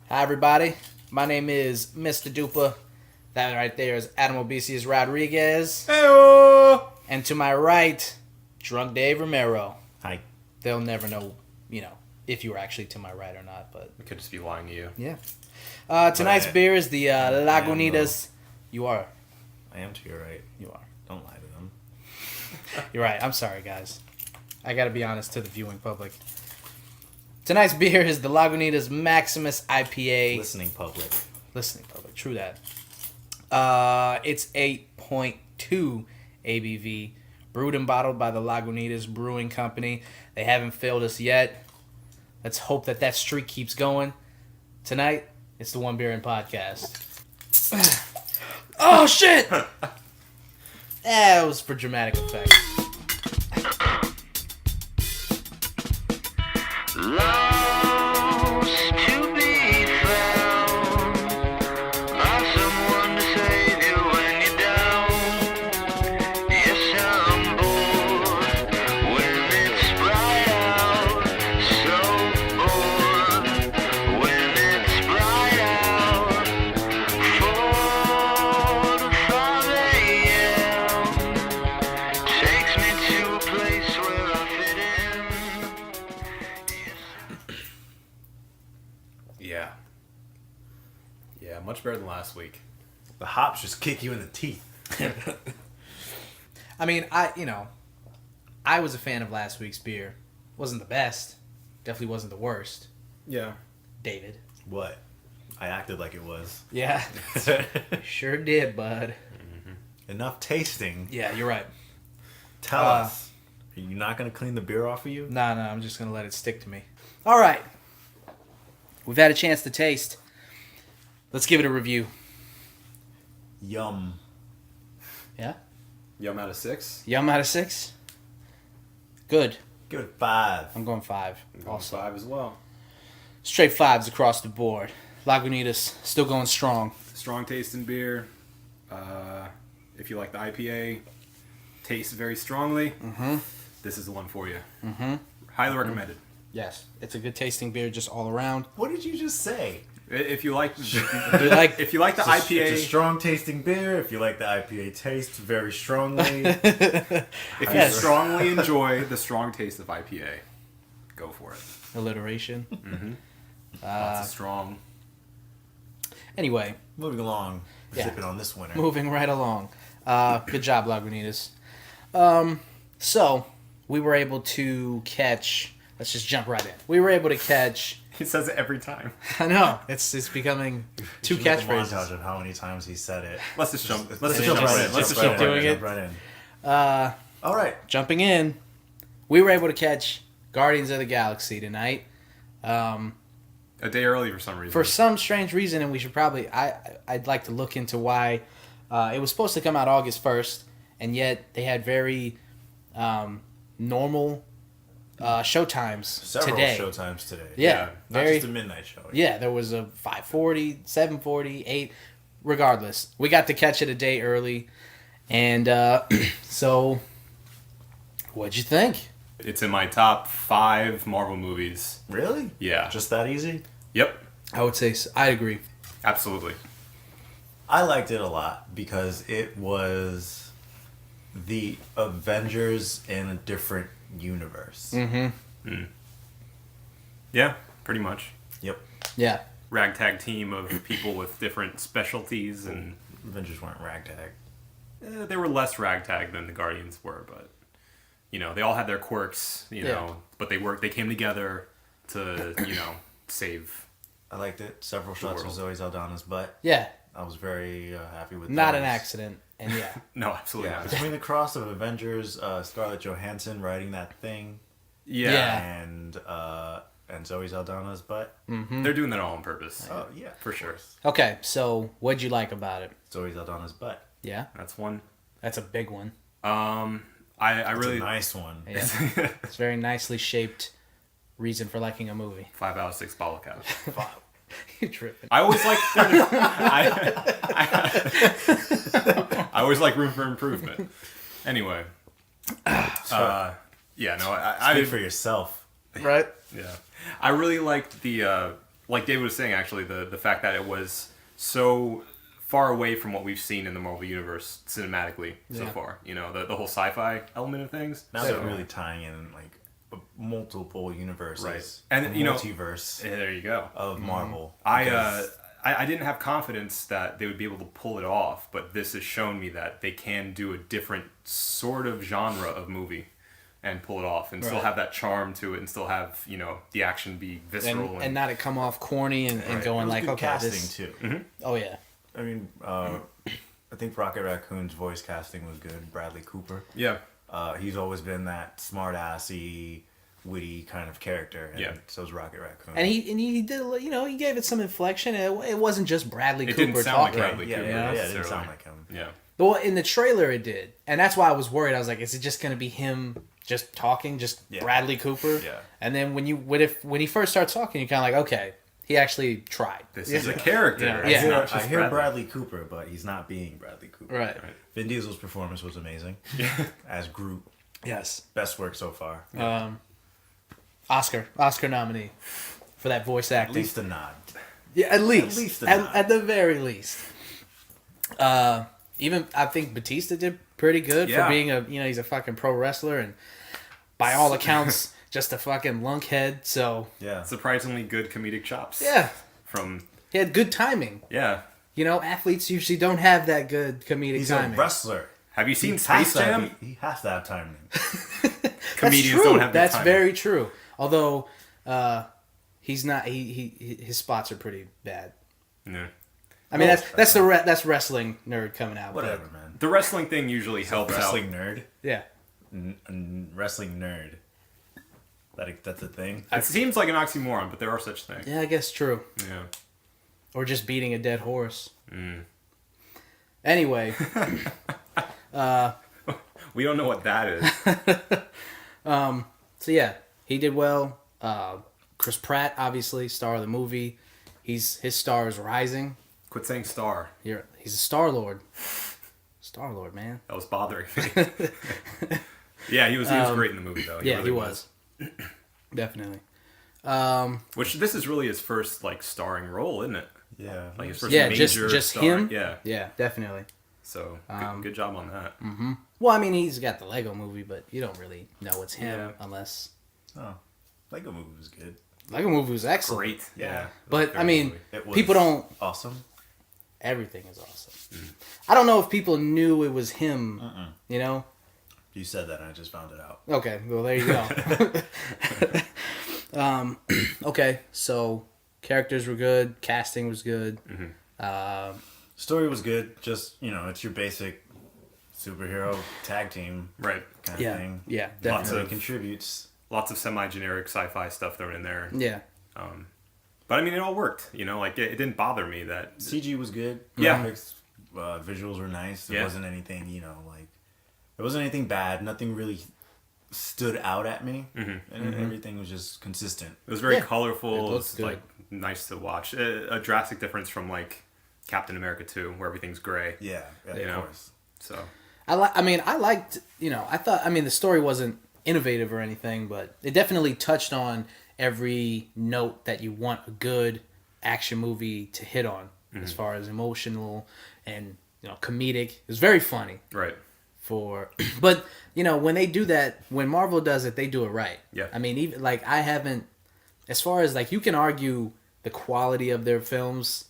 Hi, everybody. My name is Mr. Dupa. That right there is Adam Obesius Rodriguez. Hey-o! And to my right, Drunk Dave Romero. Hi. They'll never know, if you were actually to my right or not, but... We could just be lying to you. Yeah. Tonight's beer is the Lagunitas... You are. I am to your right. You are. Don't lie to them. You're right. I'm sorry, guys. I gotta be honest to the viewing public. Tonight's beer is the Lagunitas Maximus IPA. Listening public. Listening public. True that. It's 8.2 ABV. Brewed and bottled by the Lagunitas Brewing Company. They haven't failed us yet. Let's hope that streak keeps going. Tonight, it's the One Beer In Podcast. Oh, shit! That was for dramatic effect. Lost to be found by someone to save you when you're down. Yes, I'm bored when it's bright out. So bored when it's bright out. 4 to 5 a.m. takes me to a place where I fit in. Yeah, much better than last week. The hops just kick you in the teeth. I mean, I was a fan of last week's beer. Wasn't the best. Definitely wasn't the worst. Yeah. David. What? I acted like it was. Yeah. Sure did, bud. Enough tasting. Yeah, you're right. Tell us. Are you not going to clean the beer off of you? No, I'm just going to let it stick to me. All right. We've had a chance to taste. Let's give it a review. Yum. Yeah? Yum out of 6. Yum out of 6? Good. Give it 5. I'm going 5. I'm going Also. 5 as well. Straight 5s across the board. Lagunitas still going strong. Strong tasting beer. If you like the IPA, tastes very strongly. This is the one for you. Highly recommended. Yes. It's a good tasting beer just all around. What did you just say? If you like, You like if you like the It's a IPA, strong tasting beer. If you like the IPA taste very strongly. if you Yes. strongly enjoy the strong taste of IPA, go for it. alliteration. Lots of strong. Anyway, Moving along. Yeah. Sipping on this winter. moving right along. Good job, Lagunitas. So, we were able to catch... Let's just jump right in. We were able to catch... He says it every time. I know. It's becoming two You should make a catchphrases. montage of how many times he said it. Let's just jump. Let's Let's just jump right in. in. Let's just keep jump doing right in. it. Jump right in. All right. Jumping in, we were able to catch Guardians of the Galaxy tonight. A day early for some reason. For some strange reason, and we should probably... I'd like to look into why it was supposed to come out August 1st, and yet they had very normal showtimes Several today. showtimes today. Yeah, Not very... just a midnight show. Yeah, there was a 5:40, 7:40, 8. Regardless, we got to catch it a day early, and so what'd you think? It's in my top 5 Marvel movies. Really? Yeah. Just that easy? Yep. I would say I agree. Absolutely. I liked it a lot because it was the Avengers in a different universe. Yeah, pretty much. Yep. Yeah, Ragtag team of people with different specialties, and Avengers weren't ragtag. they were less ragtag than the Guardians were, but they all had their quirks, Yeah. but they came together to, save. I liked it. Several shots of world. Zoe Saldana's butt. yeah, I was very happy with not those. an accident, and yeah, No, absolutely Yeah, not. between the cross of Avengers, Scarlett Johansson riding that thing, Yeah. and Zoe Saldana's butt. They're doing that all on purpose. Oh yeah, For of sure. course. Okay, so what'd you like about it? Zoe Saldana's butt. Yeah, That's one. that's a big one. I It's really a nice one. Yeah, it's very nicely shaped. Reason for liking a movie. 5 out of 6 bottle cap. You're tripping. I always like I always like room for improvement. Anyway, yeah, no, I Speak for yourself. Right? yeah, I really liked the like David was saying, actually, the fact that it was so far away from what we've seen in the Marvel Universe cinematically so Yeah. far. You know, the whole sci-fi element of things. Now So- they're really tying in like multiple universes, Right. And, a you know- multiverse Yeah, there you go. of Marvel. I Because- didn't have confidence that they would be able to pull it off, but this has shown me that they can do a different sort of genre of movie and pull it off and still Right. have that charm to it and still have, you know, the action be visceral and not it come off corny and Right. it going was like, good okay, casting this. too. Oh yeah, I mean, I think Rocket Raccoon's voice casting was good. Bradley Cooper. Yeah. He's always been that smart-assy, witty kind of character. And Yeah. so's Rocket Raccoon. and he did, you know, he gave it some inflection. It wasn't just Bradley It Cooper didn't sound like talking. Bradley yeah, Cooper. yeah, it didn't necessarily. sound like him. Yeah. Well, in the trailer it did, and that's why I was worried. I was like, is it just going to be him just talking, just Yeah. Bradley Cooper? Yeah. And then when he first starts talking, you're kind of like, okay, he actually tried. This is a character. Yeah. It's Yeah. not I just hear Bradley. Bradley Cooper, but he's not being Bradley Cooper. Right. Vin Diesel's performance was amazing. As Groot. Yes. Best work so far. Oscar nominee for that voice At acting. least a nod. Yeah, at least. least a nod. At the very least. Even I think Batista did pretty good Yeah. for being he's a fucking pro wrestler and by all accounts just a fucking lunkhead. So Yeah. Surprisingly good comedic chops. yeah, From he had good timing. yeah. You know, athletes usually don't have that good comedic He's timing. a wrestler. Have you seen He Space has to have- Jam? He has to have timing. That's Comedians true. don't have that That's timing. very true. Although he's not. He his spots are pretty bad. Yeah. I mean, Well, that's wrestling nerd coming out. but- Whatever, man. The wrestling thing usually helps Wrestling out. nerd. Yeah. Wrestling nerd. That's a thing. It seems like an oxymoron, but there are such things. Yeah, I guess true. Yeah. Or just beating a dead horse. Mm. Anyway, We don't know what that is. so yeah, he did well. Chris Pratt, obviously, star of the movie. His star is rising. Quit saying star. He's a Star Lord. Star Lord, man. That was bothering me. Yeah, he was great in the movie though. Yeah, really he was. Definitely. Which this is really his first like starring role, isn't it? Yeah. Like his first Yeah, major just star. him. Yeah. Yeah, definitely. So good job on that. Well, I mean, he's got the Lego movie, but you don't really know it's him Yeah. unless Oh, Lego movie was good. Lego movie was excellent. Great. Yeah. But Very I mean, movie. It was people don't. awesome. Everything is awesome. I don't know if people knew it was him. You know. You said that, and I just found it out. Okay, well there you go. Okay, so characters were good, casting was good. Story was good. Just it's your basic superhero tag team Right. kind Yeah, of thing. yeah, Lots definitely. Everybody of- contributes. Lots of semi-generic sci-fi stuff thrown in there. Yeah, But I mean, it all worked. You know, like it didn't bother me that. CG was good. Yeah. Graphics, visuals were nice. There Yeah. wasn't anything, like there wasn't anything bad. Nothing really stood out at me, and everything was just consistent. It was very Yeah. colorful. It It, looked was good. like nice to watch. A drastic difference from like Captain America 2, where everything's gray. Yeah, You of know. course. So I liked. I thought. I mean, the story wasn't innovative or anything, but it definitely touched on every note that you want a good action movie to hit on, as far as emotional and comedic. It was very funny. right. But when they do that, when Marvel does it, they do it right. Yeah. I mean, even like I haven't, as far as like you can argue the quality of their films,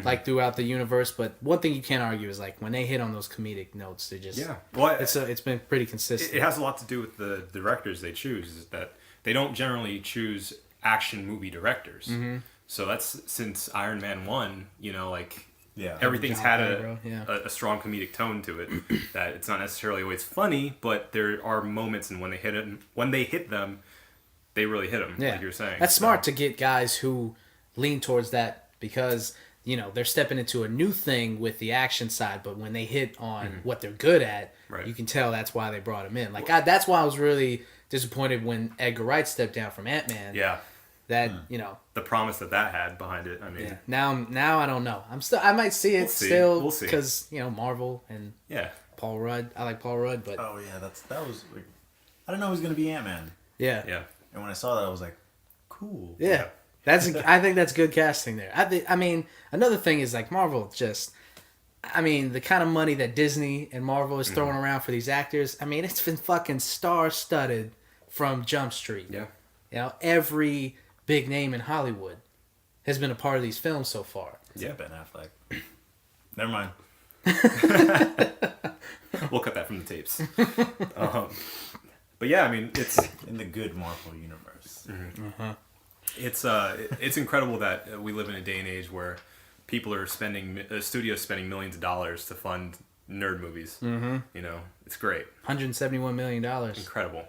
like throughout the universe, but one thing you can't argue is like when they hit on those comedic notes, they just Yeah. Well, it's been pretty consistent. it has a lot to do with the directors they choose. Is that they don't generally choose action movie directors. So that's since Iron Man 1. Like. Yeah, Everything's John had Favreau, yeah. a strong comedic tone to it. That it's not necessarily always funny, but there are moments, and when they hit them, they really hit them. Yeah, Like you were saying, that's So, smart to get guys who lean towards that because they're stepping into a new thing with the action side. But when they hit on what they're good at, Right. you can tell that's why they brought him in. Like that's why I was really disappointed when Edgar Wright stepped down from Ant-Man. Yeah, That the promise that had behind it. I mean, yeah. Now I don't know. I might see it We'll see. still We'll see. because Marvel and yeah. Paul Rudd. I like Paul Rudd, but Oh yeah, that was. I didn't know he was gonna be Ant-Man, yeah. Yeah. and when I saw that, I was like, cool. Yeah. I think that's good casting there. I mean, another thing is like Marvel the kind of money that Disney and Marvel is throwing around for these actors. I mean, it's been fucking star-studded from Jump Street. Yeah. You know, every big name in Hollywood has been a part of these films so far. Yeah. Ben Affleck. Never mind. We'll cut that from the tapes. But yeah, I mean, it's In the good Marvel universe. it's incredible that we live in a day and age where people are studios spending millions of dollars to fund nerd movies. Mm-hmm. You know, it's great. $171 million. Incredible.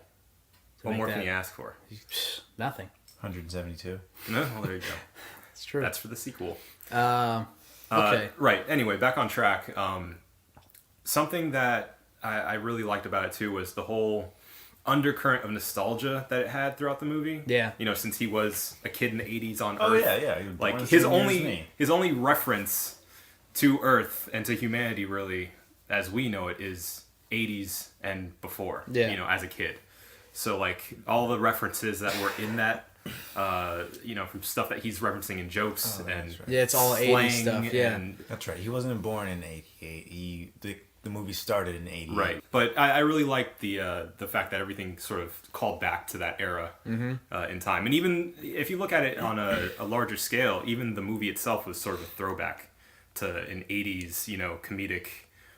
What make more can that- you ask for? Nothing. 172. No, well, there you go. It's true. That's for the sequel. Okay. Right. Anyway, back on track. Something that I really liked about it too was the whole undercurrent of nostalgia that it had throughout the movie. Yeah. You know, since he was a kid in the 80s on Oh, Earth. yeah. He was born Like the his same year as only me. his only reference to Earth and to humanity, really, as we know it, is 80s and before. Yeah. You know, as a kid. So like all the references that were in that, you know, from stuff that he's referencing in jokes and that's right. Yeah, it's all 80s slang stuff, yeah. and That's right. He wasn't born in 88. The movie started in 88. right. But I really like the fact that everything sort of called back to that era in time. And even if you look at it on a larger scale, even the movie itself was sort of a throwback to an 80s, you know, comedic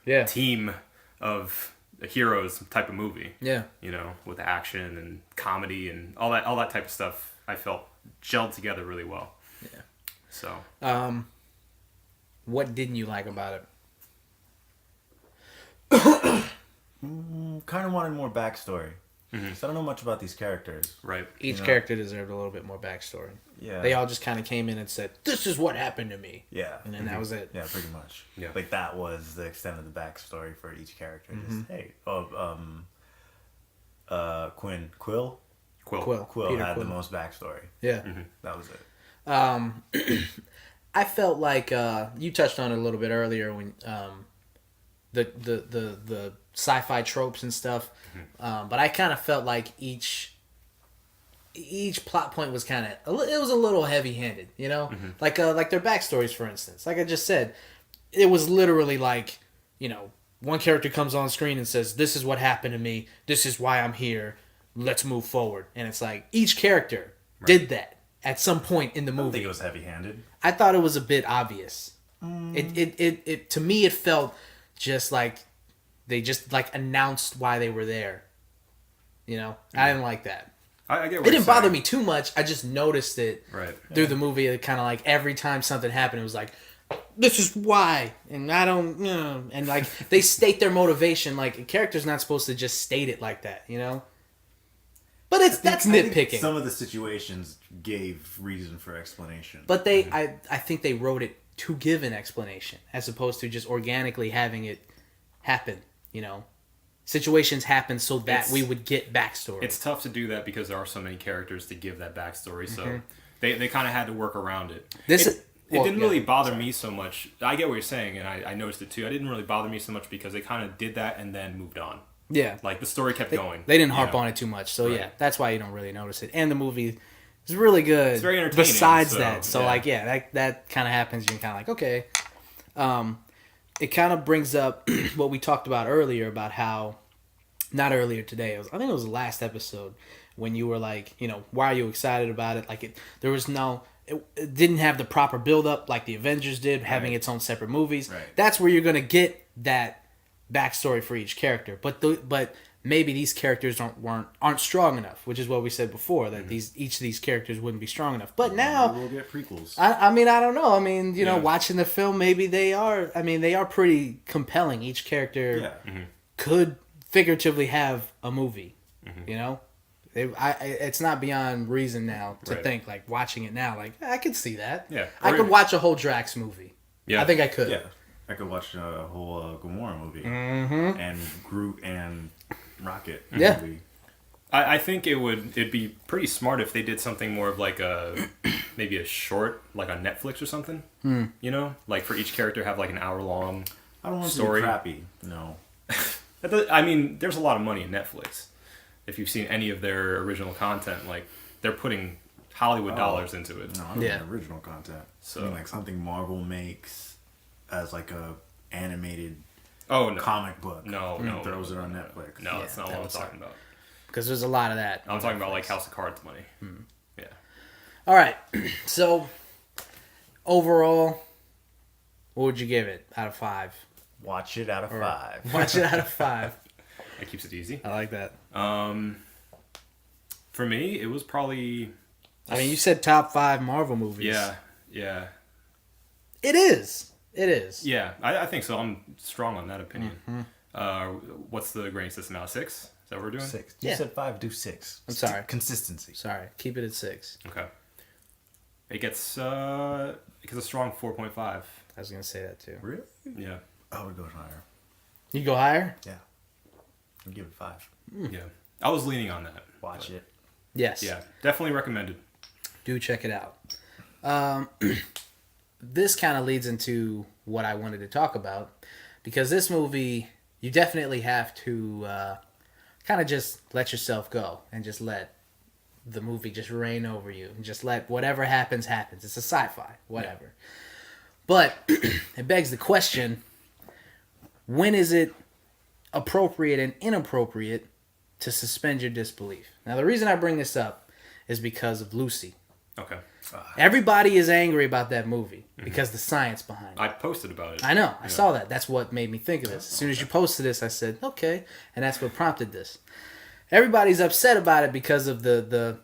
Yeah. team of heroes type of movie. Yeah. You know, with action and comedy and all that type of stuff, I felt gelled together really well. Yeah. So What didn't you like about it? Kind of wanted more backstory. So I don't know much about these characters. right. Each You know? character deserved a little bit more backstory. Yeah. They all just kind of came in and said, "This is what happened to me," Yeah. and then that was it. Yeah, pretty much. Yeah. Like that was the extent of the backstory for each character. Just hey, Quill Quill. Peter had Quill. the most backstory. Yeah. That was it. I felt like you touched on it a little bit earlier when the sci-fi tropes and stuff, but I kind of felt like each plot point was it was a little heavy-handed, you know, like their backstories, for instance. Like I just said, it was literally like, you know, one character comes on screen and says, "This is what happened to me. This is why I'm here. Let's move forward." And it's like each character did that at some point in the I don't movie. think it was heavy-handed. I thought it was a bit obvious. It to me it felt just like they just like announced why they were there. You know, I didn't like that. I get what It you're didn't bother saying. me too much. I just noticed it Right. through the movie. It kind of like every time something happened, it was like, "This is why," and I don't, and like they state their motivation. Like a character's not supposed to just state it like that, you know. But that's I think nitpicking. some of the situations gave reason for explanation. But I think they wrote it to give an explanation as opposed to just organically having it happen. You know, situations happen so that we would get backstory. It's tough to do that because there are so many characters to give that backstory. So Mm-hmm. they kind of had to work around it. It Didn't really bother me so much. I get what you're saying, and I noticed it too. It didn't really bother me so much because they kind of did that and then moved on. Yeah, Like the story kept going. they didn't you harp know? on it too much. So Right. yeah, that's why you don't really notice it. And the movie is really good. It's very entertaining, Besides so, that, so yeah. like that kind of happens. You're kind of like, okay. It kind of brings up what we talked about earlier about how, not earlier today. I think it was the last episode when you were like, you know, why are you excited about it? Like it didn't have the proper build up like the Avengers did, having its own separate movies. Right. That's where you're gonna get that backstory for each character. But maybe these characters aren't strong enough, which is what we said before, that each of these characters wouldn't be strong enough. But now we'll get prequels. I mean, I don't know. I mean, you know, Yeah. watching the film, maybe they are. I mean, they are pretty compelling. Each character Yeah. could figuratively have a movie. You know, it's not beyond reason now to Right. think like watching it now. Like I could see that. Yeah. I Or- could watch a whole Drax movie. Yeah. I think I could. Yeah. I could watch a whole Gamora movie. And Groot and Rocket Yeah. movie. I think it'd be pretty smart if they did something more of like maybe a short, like on Netflix or something. You know, like for each character have like an hour long. I don't want to Story. be crappy. No. I mean, there's a lot of money in Netflix. If you've seen any of their original content, like they're putting Hollywood dollars into it. No, I don't Yeah. mean original content. So- I mean, like something Marvel makes as like a animated Oh no, comic book. no, and no, those no, are on no, Netflix. No, that's not that what I'm was talking about. Because there's a lot of that. I'm talking about like House of Cards money. Yeah. All right. So, overall, what would you give it out of 5? Watch it out of 5. Watch it out of 5. That keeps it easy. I like that. For me, it was probably I mean, you said top 5 Marvel movies. yeah. It is. It is. Yeah, I think so. I'm strong on that opinion. Mm-hmm. What's the grading system now? 6? Is that what we're doing? 6. You Yeah. said 5, do 6. I'm sorry. Consistency. Sorry. Keep it at 6. Okay. It gets a strong 4.5. I was going to say that too. Really? Yeah. I would go higher. You go higher? Yeah. I'd give it 5. Yeah. I was leaning on that. Watch it. Yes. Yeah, definitely recommended. Do check it out. This kind of leads into what I wanted to talk about, because this movie, you definitely have to kind of just let yourself go and just let the movie just reign over you and just let whatever happens happens. It's a sci-fi, whatever. But it begs the question, when is it appropriate and inappropriate to suspend your disbelief? Now, the reason I bring this up is because of Lucy. Okay. Everybody is angry about that movie because the science behind it. I posted about it. I know. I saw that. That's what made me think of this. As soon as you posted this, I said, okay. And that's what prompted this. Everybody's upset about it because of the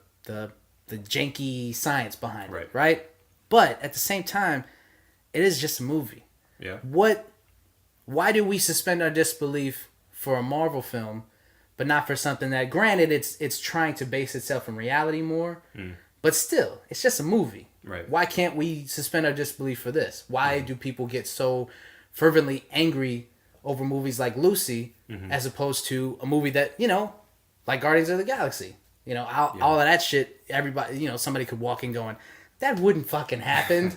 janky science behind it, right? But at the same time, it is just a movie. Yeah. Why do we suspend our disbelief for a Marvel film, but not for something that, granted, it's trying to base itself in reality more, but still, it's just a movie. Right. Why can't we suspend our disbelief for this? Why do people get so fervently angry over movies like Lucy as opposed to a movie that, like Guardians of the Galaxy? All of that shit, everybody, somebody could walk in going, that wouldn't fucking happen.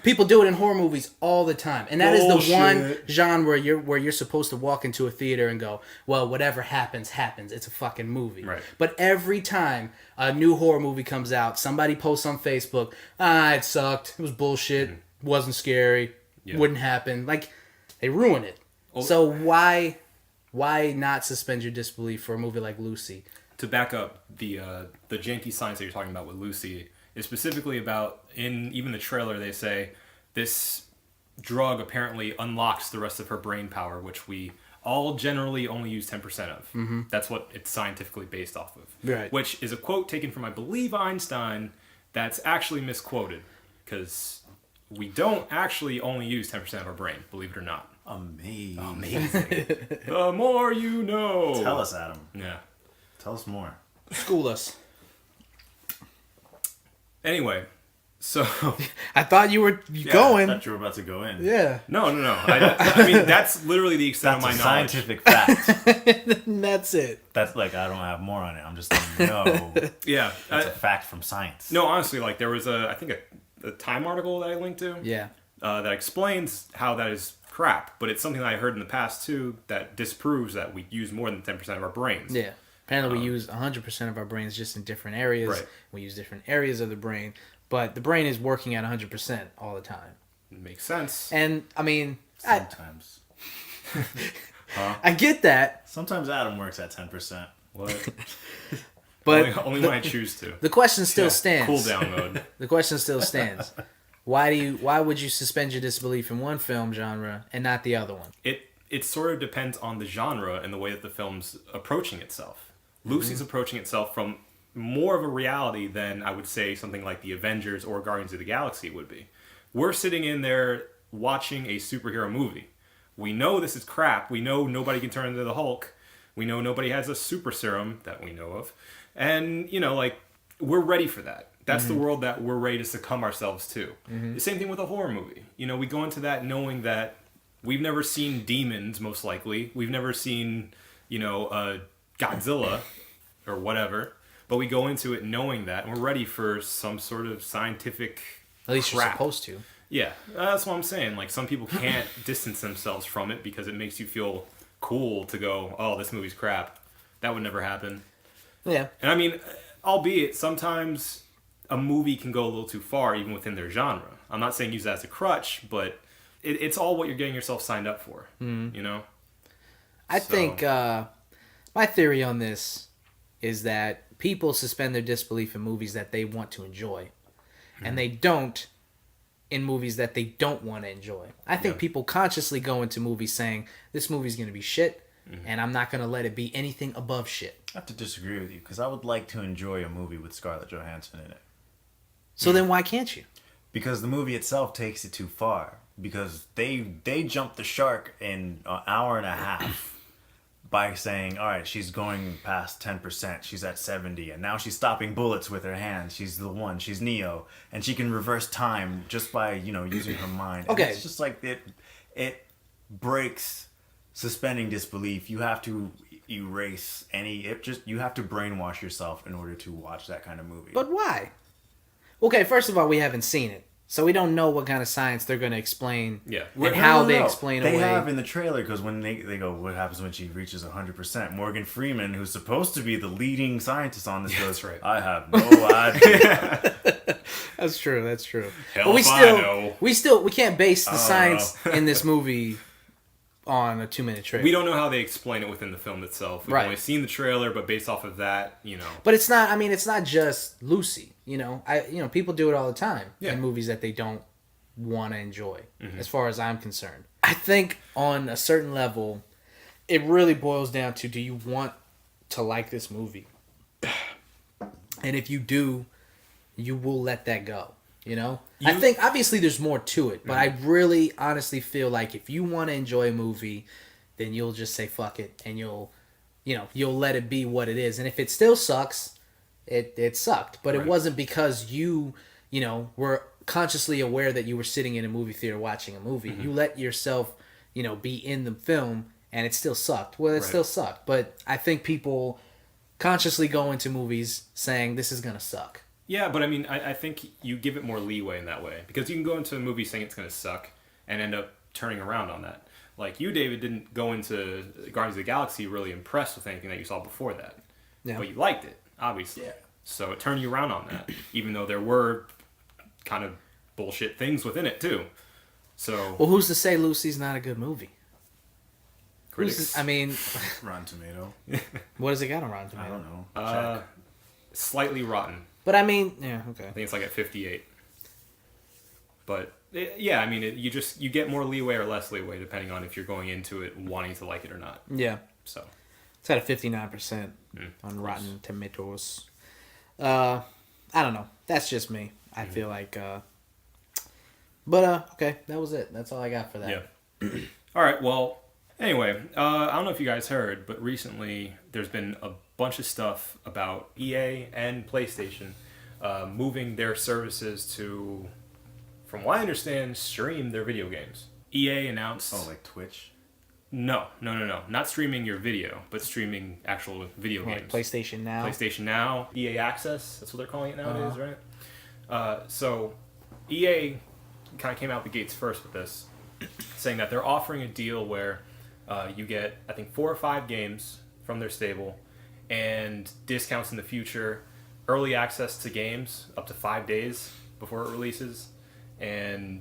People do it in horror movies all the time, and that is the one genre where you're supposed to walk into a theater and go, well, whatever happens, happens. It's a fucking movie. Right. But every time a new horror movie comes out, somebody posts on Facebook, it sucked, it was bullshit, wasn't scary, wouldn't happen. Like, they ruin it. So why not suspend your disbelief for a movie like Lucy? To back up, the janky science that you're talking about with Lucy is specifically about, in even the trailer, they say this drug apparently unlocks the rest of her brain power, which we all generally only use 10% of. That's what it's scientifically based off of. Right. Which is a quote taken from, I believe, Einstein, that's actually misquoted, because we don't actually only use 10% of our brain, believe it or not. Amazing. The more you know. Tell us, Adam. Yeah. Tell us more. School us. Anyway, so I thought you were I going. thought you were about to go in. Yeah. no. I mean, that's literally the extent That's of a my knowledge. scientific fact. That's it. That's like, I don't have more on it. I'm just letting you know. Yeah. It's a fact from science. No, honestly, like there was I think a Time article that I linked to. Yeah. That explains how that is crap, but it's something that I heard in the past too that disproves that we use more than 10% of our brains. Yeah. Apparently we use 100% of our brains just in different areas. Right. We use different areas of the brain, but the brain is working at 100% all the time. Makes sense. And I mean, Sometimes. I get that, Sometimes Adam works at 10%. What? but only when I choose to. the question still stands. Cool down mode. The question still stands. Why would you suspend your disbelief in one film genre and not the other one? It sort of depends on the genre and the way that the film's approaching itself. Lucy's approaching itself from more of a reality than I would say something like the Avengers or Guardians of the Galaxy would be. We're sitting in there watching a superhero movie. We know this is crap. We know nobody can turn into the Hulk. We know nobody has a super serum that we know of. And, we're ready for that. That's the world that we're ready to succumb ourselves to. The same thing with a horror movie. We go into that knowing that we've never seen demons, most likely. We've never seen, Godzilla or whatever. But we go into it knowing that, and we're ready for some sort of scientific At least crap. you're supposed to. Yeah, that's what I'm saying. Like, some people can't distance themselves from it because it makes you feel cool to go, oh, this movie's crap. That would never happen. Yeah. And I mean, albeit sometimes a movie can go a little too far even within their genre. I'm not saying use that as a crutch, but it's all what you're getting yourself signed up for. You know. I think my theory on this is that people suspend their disbelief in movies that they want to enjoy, and they don't in movies that they don't want to enjoy. I think people consciously go into movies saying, this movie's going to be shit, and I'm not going to let it be anything above shit. I have to disagree with you, because I would like to enjoy a movie with Scarlett Johansson in it. So then why can't you? Because the movie itself takes it too far. Because they jumped the shark in an hour and a half by saying, all right, she's going past 10%, she's at 70, and now she's stopping bullets with her hands. She's the one, she's Neo, and she can reverse time just by, using her mind. Okay. And it's just like it breaks suspending disbelief. You have to erase you have to brainwash yourself in order to watch that kind of movie. But why? Okay, first of all, we haven't seen it. So we don't know what kind of science they're going to explain. Yeah. And how they explain they away. have in the trailer, because when they go, what happens when she reaches 100%? Morgan Freeman, who's supposed to be the leading scientist on this, goes, that's right. I have no idea. That's true. That's true. Hell But if I know. we can't base the science in this movie on a 2-minute trailer. We don't know how they explain it within the film itself. We've Right. only seen the trailer, but based off of that, But it's not. I mean, it's not just Lucy. People do it all the time in movies that they don't want to enjoy. As far as I'm concerned, I think on a certain level, it really boils down to: do you want to like this movie? And if you do, you will let that go. I think obviously there's more to it, but I really honestly feel like if you want to enjoy a movie, then you'll just say fuck it, and you'll let it be what it is. And if it still sucks, it sucked. But it wasn't because you were consciously aware that you were sitting in a movie theater watching a movie. You let yourself, be in the film, and it still sucked. Well, it still sucked. But I think people consciously go into movies saying this is gonna suck. Yeah, but I mean, I think you give it more leeway in that way. Because you can go into a movie saying it's going to suck and end up turning around on that. Like you, David, didn't go into Guardians of the Galaxy really impressed with anything that you saw before that. Yeah. But you liked it, obviously. Yeah. So it turned you around on that. Even though there were kind of bullshit things within it, too. So Well, who's to say Lucy's not a good movie? critics... I mean, Rotten Tomato. what does it got on Rotten Tomatoes? I don't know. Check. Slightly rotten. But I mean, yeah, okay. I think it's like at 58. But yeah, I mean, you get more leeway or less leeway depending on if you're going into it wanting to like it or not. Yeah. So It's at a 59% on Rotten Tomatoes. I don't know. That's just me. I feel like... But, okay, that was it. That's all I got for that. yeah. All right. Well, anyway, I don't know if you guys heard, but recently there's been a bunch of stuff about EA and PlayStation moving their services to, from what I understand, stream their video games. EA announced... Oh, like Twitch? No. Not streaming your video, but streaming actual video Like games. PlayStation Now. PlayStation Now, EA Access, that's what they're calling it nowadays, right? So EA kind of came out the gates first with this, saying that they're offering a deal where you get, I think, 4 or 5 games from their stable and discounts in the future, early access to games up to 5 days before it releases, and,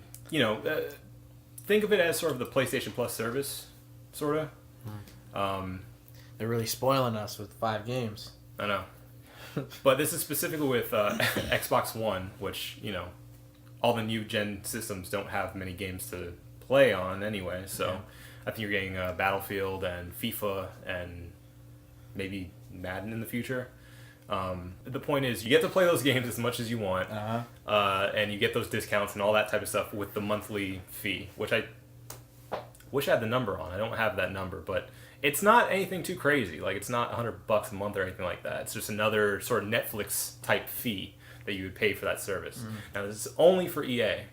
think of it as sort of the PlayStation Plus service, sort of. They're really spoiling us with 5 games. I know. But this is specifically with Xbox One, which, all the new gen systems don't have many games to play on anyway. So I think you're getting Battlefield and FIFA and maybe Madden in the future. The point is, you get to play those games as much as you want, and you get those discounts and all that type of stuff with the monthly fee, which I wish I had the number on. I don't have that number, but it's not anything too crazy. Like, it's not $100 a month or anything like that. It's just another sort of Netflix type fee that you would pay for that service. Now, this is only for EA,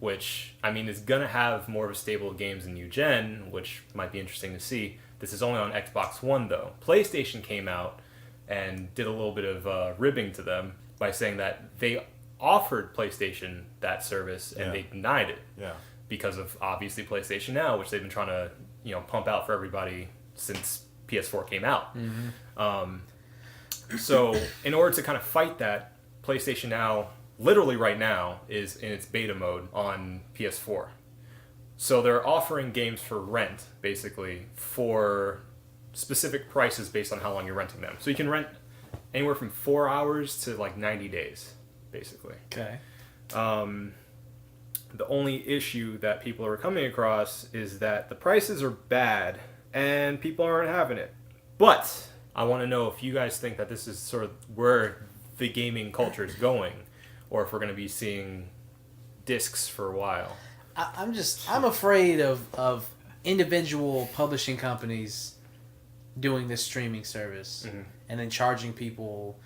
which, I mean, is going to have more of a stable of games in new gen, which might be interesting to see. This is only on Xbox One, though. PlayStation came out and did a little bit of ribbing to them by saying that they offered PlayStation that service and they denied it. Yeah. Because of, obviously, PlayStation Now, which they've been trying to, pump out for everybody since PS4 came out. So, in order to kind of fight that, PlayStation Now literally right now is in its beta mode on PS4. So they're offering games for rent, basically, for specific prices based on how long you're renting them. So you can rent anywhere from 4 hours to like 90 days, basically. Okay. The only issue that people are coming across is that the prices are bad and people aren't having it. But I want to know if you guys think that this is sort of where the gaming culture is going, or if we're going to be seeing discs for a while. I'm afraid of individual publishing companies doing this streaming service and then charging people,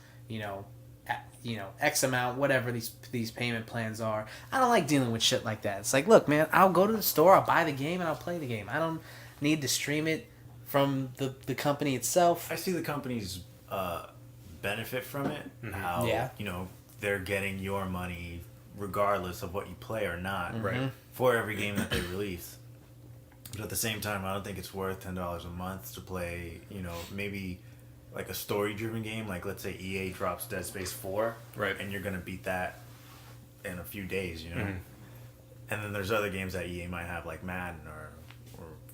X amount, whatever these payment plans are. I don't like dealing with shit like that. It's like, look, man, I'll go to the store, I'll buy the game, and I'll play the game. I don't need to stream it from the company itself. I see the companies benefit from it. How they're getting your money regardless of what you play or not, Right. for every game that they release. But at the same time, I don't think it's worth $10 a month to play, maybe like a story-driven game. Like, let's say EA drops Dead Space 4, Right. and you're going to beat that in a few days, And then there's other games that EA might have, like Madden or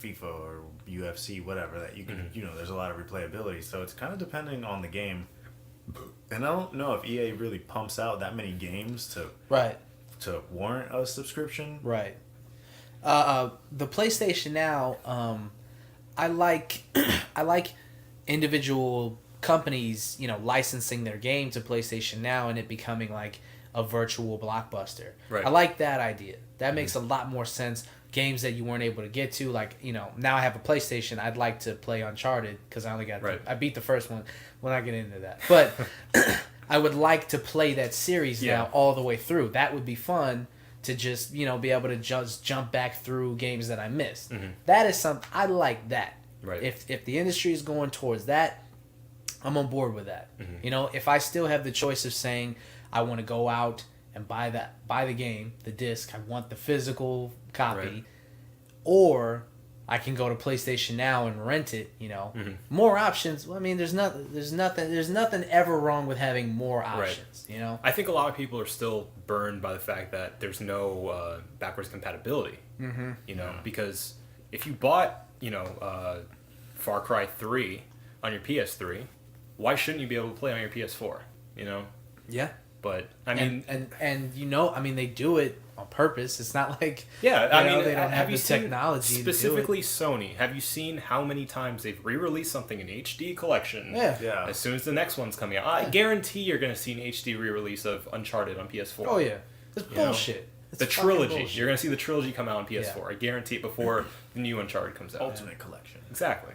FIFA or UFC, whatever, that you can, there's a lot of replayability. So it's kind of depending on the game. And I don't know if EA really pumps out that many games to warrant a subscription. Right. The PlayStation Now, I like individual companies, licensing their game to PlayStation Now and it becoming like a virtual blockbuster. Right. I like that idea. That makes a lot more sense. Games that you weren't able to get to, like, now I have a PlayStation, I'd like to play Uncharted because I only got I beat the first one. We'll not get into that. But I would like to play that series now all the way through. That would be fun to just, be able to just jump back through games that I missed. That is something, I like that. Right. If the industry is going towards that, I'm on board with that. If I still have the choice of saying I want to go out and buy the game, the disc, I want the physical copy, or I can go to PlayStation Now and rent it, more options. Well, I mean, there's nothing ever wrong with having more options, I think a lot of people are still burned by the fact that there's no backwards compatibility, because if you bought, Far Cry 3 on your PS3, why shouldn't you be able to play on your PS4, Yeah. But I mean, and they do it on purpose. It's not like they don't have the technology specifically to do it. Sony. Have you seen how many times they've re-released something in HD collection? Yeah. As soon as the next one's coming out, I guarantee you're going to see an HD re-release of Uncharted on PS4. Oh yeah, it's bullshit. It's the fucking trilogy. bullshit. You're going to see the trilogy come out on PS4. Yeah. I guarantee it before the new Uncharted comes out. Ultimate Collection. Exactly.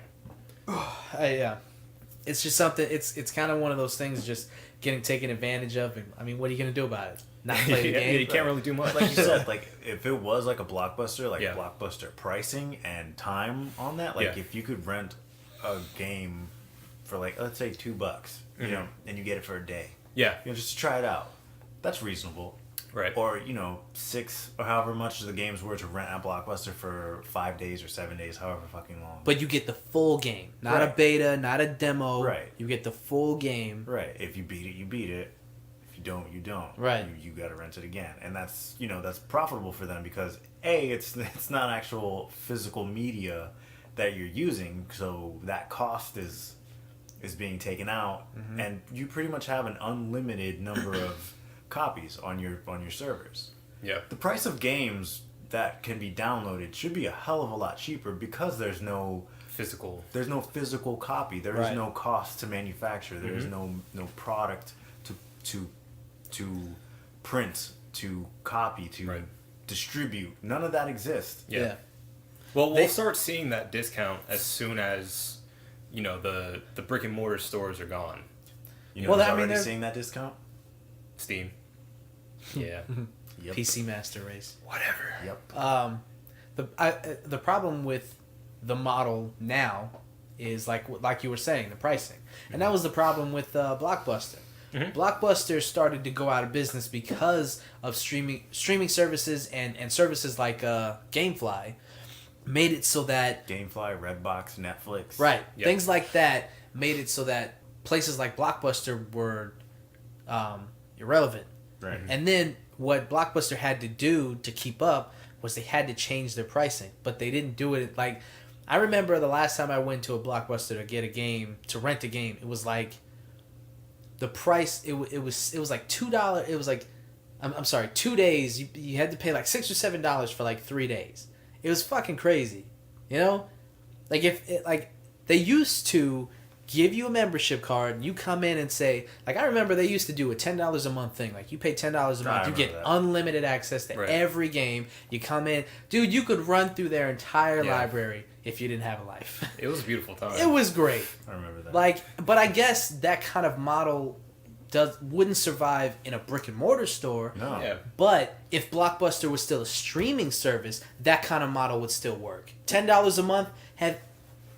It's just something. It's kind of one of those things just getting taken advantage of. And I mean, what are you gonna do about it? Not play the game? You can't really do much. Like you said, like if it was like a blockbuster, like Yeah. blockbuster pricing and time on that, like if you could rent a game for like, let's say $2, and you get it for a day, just to try it out, that's reasonable. Right. Or 6 or however much the games were to rent at Blockbuster for 5 days or 7 days, however fucking long. But you get the full game, not a beta, not a demo. Right. You get the full game. Right. If you beat it, you beat it. If you don't, you don't. Right. You got to rent it again, and that's that's profitable for them because it's not actual physical media that you're using, so that cost is being taken out, and you pretty much have an unlimited number of copies on your servers. Yeah. The price of games that can be downloaded should be a hell of a lot cheaper because there's no Physical. copy. There is no cost to manufacture. There is no product to print, to copy, to distribute. None of that exists. Yeah. Well, we'll start seeing that discount as soon as the brick and mortar stores are gone. Already seeing that discount. Steam. Yeah. Yep. PC Master Race. Whatever. Yep. The problem with the model now is like you were saying, the pricing, and that was the problem with Blockbuster. Blockbuster started to go out of business because of streaming services and services like GameFly made it so that GameFly, Redbox, Netflix. Right. Yep. Things like that made it so that places like Blockbuster were irrelevant. Right. And then what Blockbuster had to do to keep up was they had to change their pricing, but they didn't do it like. I remember the last time I went to a Blockbuster to get a game, to rent a game. It was like the price. It was like $2. It was like, I'm sorry, 2 days. You had to pay like $6 or $7 for like 3 days. It was fucking crazy, you know. Like they used to give you a membership card, and you come in and say, like, I remember they used to do a $10 a month thing. Like, you pay $10 a month, you get unlimited access to every game. You come in, dude, you could run through their entire library if you didn't have a life. It was a beautiful time. It was great. I remember that. Like, but I guess that kind of model wouldn't survive in a brick and mortar store. No. Yeah. But if Blockbuster was still a streaming service, that kind of model would still work. $10 a month, have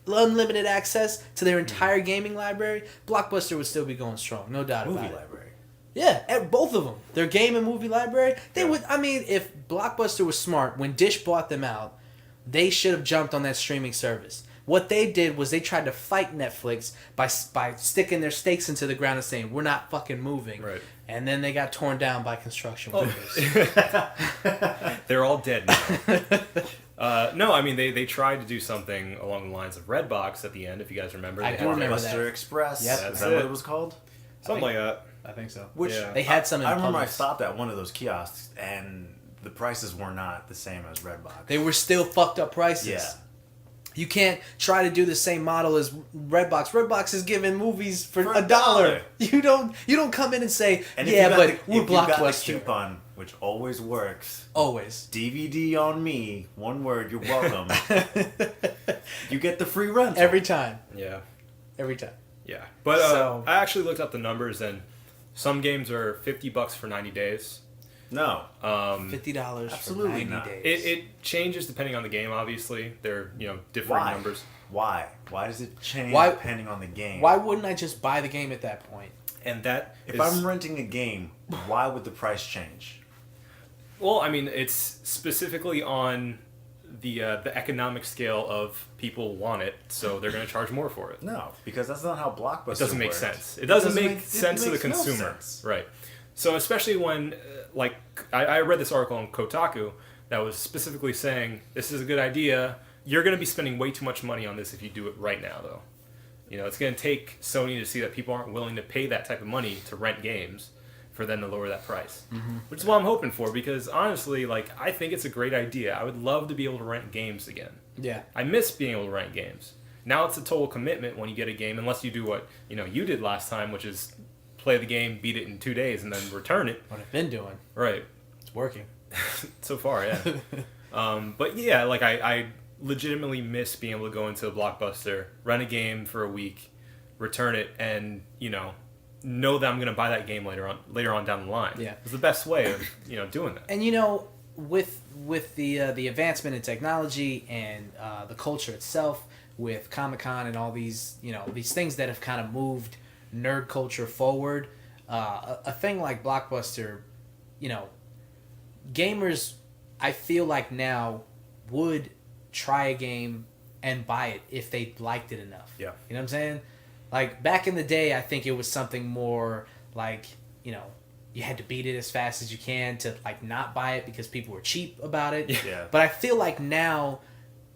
unlimited access to their entire gaming library. Blockbuster would still be going strong, no doubt Movie about it. library. Yeah, at both of them, their game and movie library. They would. I mean, if Blockbuster was smart, when Dish bought them out, they should have jumped on that streaming service. What they did was they tried to fight Netflix by sticking their stakes into the ground and saying, we're not fucking moving. Right. And then they got torn down by construction workers. They're all dead now. No, I mean, they tried to do something along the lines of Redbox at the end, if you guys remember. I They do had remember Buster that. Express. Yep. Is That's that what it. it was called? Something like that. I think so. Which Yeah. They had some in I remember I Publix. stopped at one of those kiosks and the prices were not the same as Redbox. They were still fucked up prices. Yeah. You can't try to do the same model as Redbox. Redbox is giving movies for For $1. $1. You don't come in and say, And if yeah, you got but the, we're if you got the Blockbuster. coupon, which always works, Always. DVD on me, one word, you're welcome. You get the free rental. Every time. Yeah. Every time. Yeah. But So- I actually looked up the numbers, and some games are $50 for 90 days. No. $50 Absolutely for 90 not. days. It changes depending on the game, obviously. They're, different Why? numbers. Why? Why does it change Why- depending on the game? Why wouldn't I just buy the game at that point? And that If is- I'm renting a game, why would the price change? Well, I mean, it's specifically on the economic scale of people want it, so they're going to charge more for it. No, because that's not how Blockbuster It doesn't make works. sense. It doesn't make it sense to the makes no consumer. sense. Right. So especially when, I read this article on Kotaku that was specifically saying, this is a good idea. You're going to be spending way too much money on this if you do it right now, though. It's going to take Sony to see that people aren't willing to pay that type of money to rent games for them to lower that price. Mm-hmm. Which is what I'm hoping for, because honestly, I think it's a great idea. I would love to be able to rent games again. Yeah. I miss being able to rent games. Now it's a total commitment when you get a game, unless you do what you did last time, which is play the game, beat it in 2 days, and then return it. What I've been doing. Right. It's working. So far, yeah. But yeah, I legitimately miss being able to go into a Blockbuster, rent a game for a week, return it, and know that I'm going to buy that game later on down the line. Yeah. It's the best way of doing that. And with the advancement in technology and the culture itself, with Comic-Con and all these these things that have kind of moved nerd culture forward, a thing like Blockbuster, gamers, I feel like now would try a game and buy it if they liked it enough. Yeah. You know what I'm saying? Like back in the day, I think it was something more like, you had to beat it as fast as you can to not buy it because people were cheap about it. Yeah. But I feel like now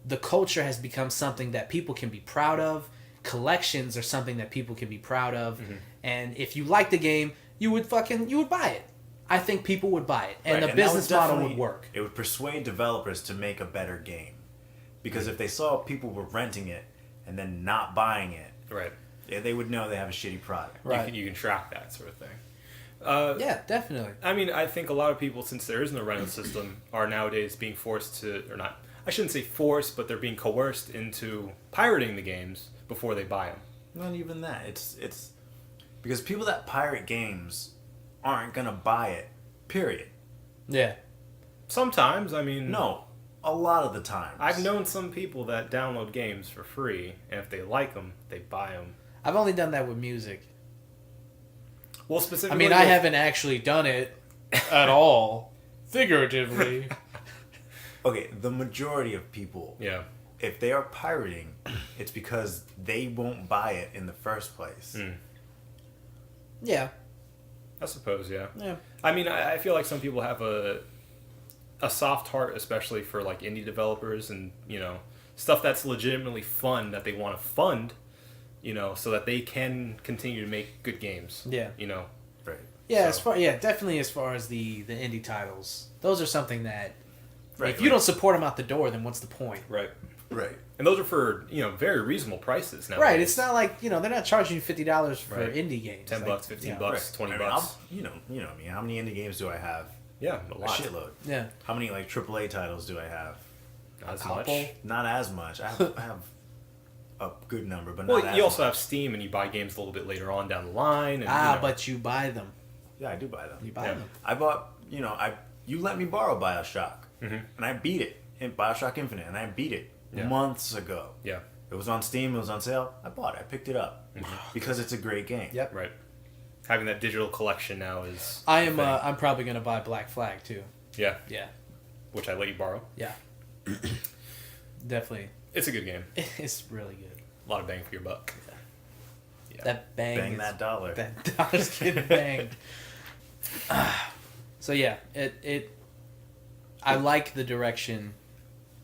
the culture has become something that people can be proud of. Collections are something that people can be proud of. Mm-hmm. And if you like the game, you would buy it. I think people would buy it. And Right, the that business model would definitely- work. It would persuade developers to make a better game. Because if they saw people were renting it and then not buying it, Right. yeah, they would know they have a shitty product. Right. You can track that sort of thing. Yeah, definitely. I mean, I think a lot of people, since there is no rental system, are nowadays being forced to, or not, I shouldn't say forced, but they're being coerced into pirating the games before they buy them. Not even that. It's because people that pirate games aren't gonna buy it. Period. Yeah. Sometimes, I mean... No, a lot of the time. I've known some people that download games for free, and if they like them, they buy them. I've only done that with music. Well, I specifically... mean, I haven't actually done it at all. Figuratively. Okay, the majority of people, Yeah. if they are pirating, it's because they won't buy it in the first place. Mm. Yeah. I suppose, yeah. Yeah. I mean, I feel like some people have a soft heart, especially for like indie developers and, you know, stuff that's legitimately fun that they want to fund, you know, so that they can continue to make good games. Yeah. You know. Right. Yeah, So- definitely as far as the indie titles, those are something that Right. if you don't support them out the door, then what's the point? Right. Right. And those are for, you know, very reasonable prices now. Right, it's not like, you know, they're not charging you $50 for Right. indie games. $10, Like, 15 yeah. bucks, Right. 20 I mean, bucks. you know me. How many indie games do I have? Yeah, a A lot. shitload. Yeah. How many like AAA titles do I have? Not as Couple. much. Not as much. I have a good number, but not Well, as you also much. have Steam, and you buy games a little bit later on down the line. And, Ah, you know, but you buy them. Yeah, I do buy them. You buy Yeah. them. I bought, you let me borrow BioShock, and I beat it in BioShock Infinite, and I beat it Yeah. months ago. Yeah, It was on Steam. It was on sale. I bought it. I picked it up because it's a great game. Yep. right. Having that digital collection now is. I am. a thing. I'm probably gonna buy Black Flag too. Yeah, Yeah. which I let you borrow. Yeah. Definitely. It's a good game. It's really good. A lot of bang for your buck. Yeah. That bang. Bang is- that dollar. That dollar's getting banged. So yeah, it. I like the direction.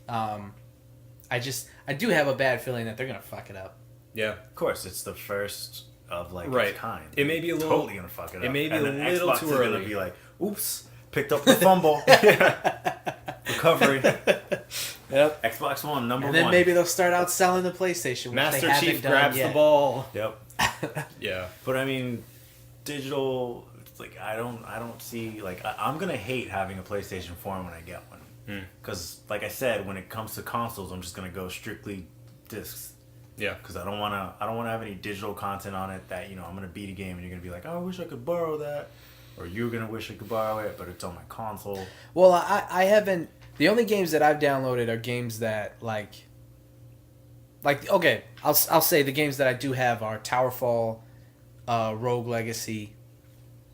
I do have a bad feeling that they're gonna fuck it up. Yeah. Of course, it's the first of like Right. its kind. It may be a little- totally gonna fuck it up. it may be and a then little Xbox too is early. gonna be like, "Oops, picked up the fumble." Recovery. Yep. Xbox One number And then one. maybe they'll start out selling the PlayStation. Which Master they haven't Chief done grabs yet. the ball. Yep. Yeah. But I mean, digital. It's like I don't see like I'm gonna hate having a PlayStation 4 when I get one. Because like I said, when it comes to consoles, I'm just gonna go strictly discs. Yeah. Because I don't wanna have any digital content on it that I'm gonna beat a game and you're gonna be like, oh, I wish I could borrow that, or you're gonna wish I could borrow it, but it's on my console. Well, I haven't. The only games that I've downloaded are games that like okay, I'll say the games that I do have are Towerfall, Rogue Legacy.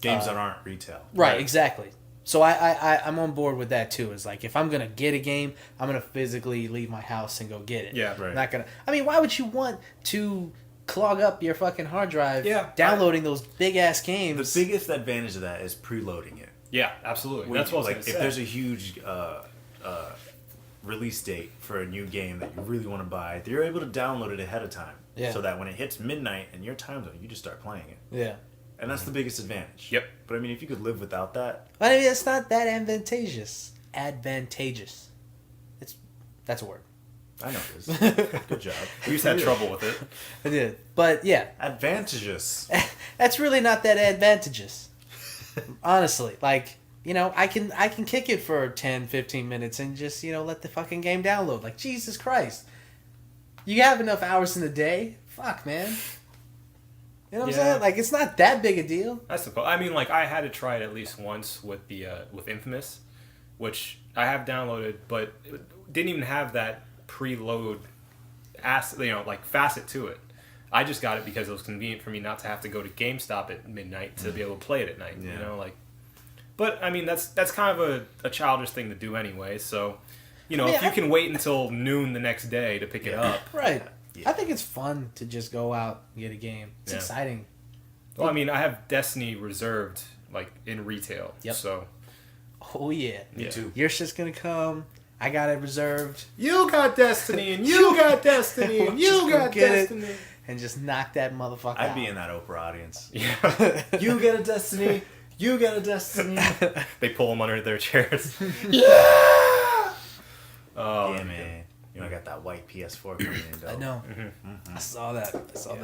Games that aren't retail. Right, exactly. So I'm on board with that too. It's like if I'm gonna get a game, I'm gonna physically leave my house and go get it. Yeah. Right. I'm not gonna. I mean, why would you want to clog up your fucking hard drive? Yeah, Downloading those big ass games. The biggest advantage of that is preloading it. Yeah, absolutely. That's what I was like gonna if say. there's a huge release date for a new game that you really want to buy, you're able to download it ahead of time. Yeah. So that when it hits midnight in your time zone, you just start playing it. Yeah. And that's the biggest advantage. Yep. But I mean, if you could live without that, But I mean, it's not that advantageous. Advantageous. That's a word. I know it is. Good job. We used to have trouble with it. I did. But yeah, Advantageous. that's really not that advantageous. Honestly, like, I can kick it for 10, 15 minutes and just, let the fucking game download. Like, Jesus Christ. You have enough hours in the day? Fuck, man. You know what I'm Yeah. saying? Like, it's not that big a deal. I suppose. I mean, like I had to try it at least once with the with Infamous, which I have downloaded, but it didn't even have that preload facet to it. I just got it because it was convenient for me not to have to go to GameStop at midnight to be able to play it at night. Yeah. But I mean that's kind of a childish thing to do anyway. So, mean, if you can wait until noon the next day to pick it up. Right. Yeah. I think it's fun to just go out and get a game. It's Yeah. exciting. Well, I mean, I have Destiny reserved like in retail. Yep. So Oh, yeah. Me too. Your shit's gonna come. I got it reserved. you got Destiny, and you got Destiny, and Just you go got get it. Destiny. And just knock that motherfucker out. I'd be in that Oprah audience. Yeah. You get a Destiny. You get a Destiny. They pull them under their chairs. Oh, Yeah, man. I got that white PS4 coming in, though. I know. Mm-hmm. I saw that. I saw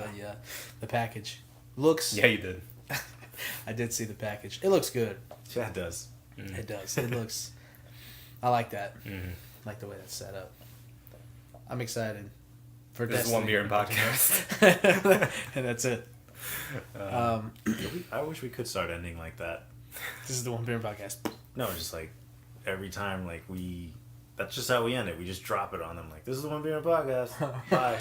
the package. Looks. Yeah, you did. I did see the package. It looks good. Yeah, it does. It does. It looks. I like that. Mm-hmm. I like the way that's set up. I'm excited for This is Destiny. One Beer and Podcast. And that's it. I wish we could start ending like that. This is the One Beer Podcast. No, just like every time, like that's just how we end it. We just drop it on them. Like, this is the One Beer Podcast. Bye.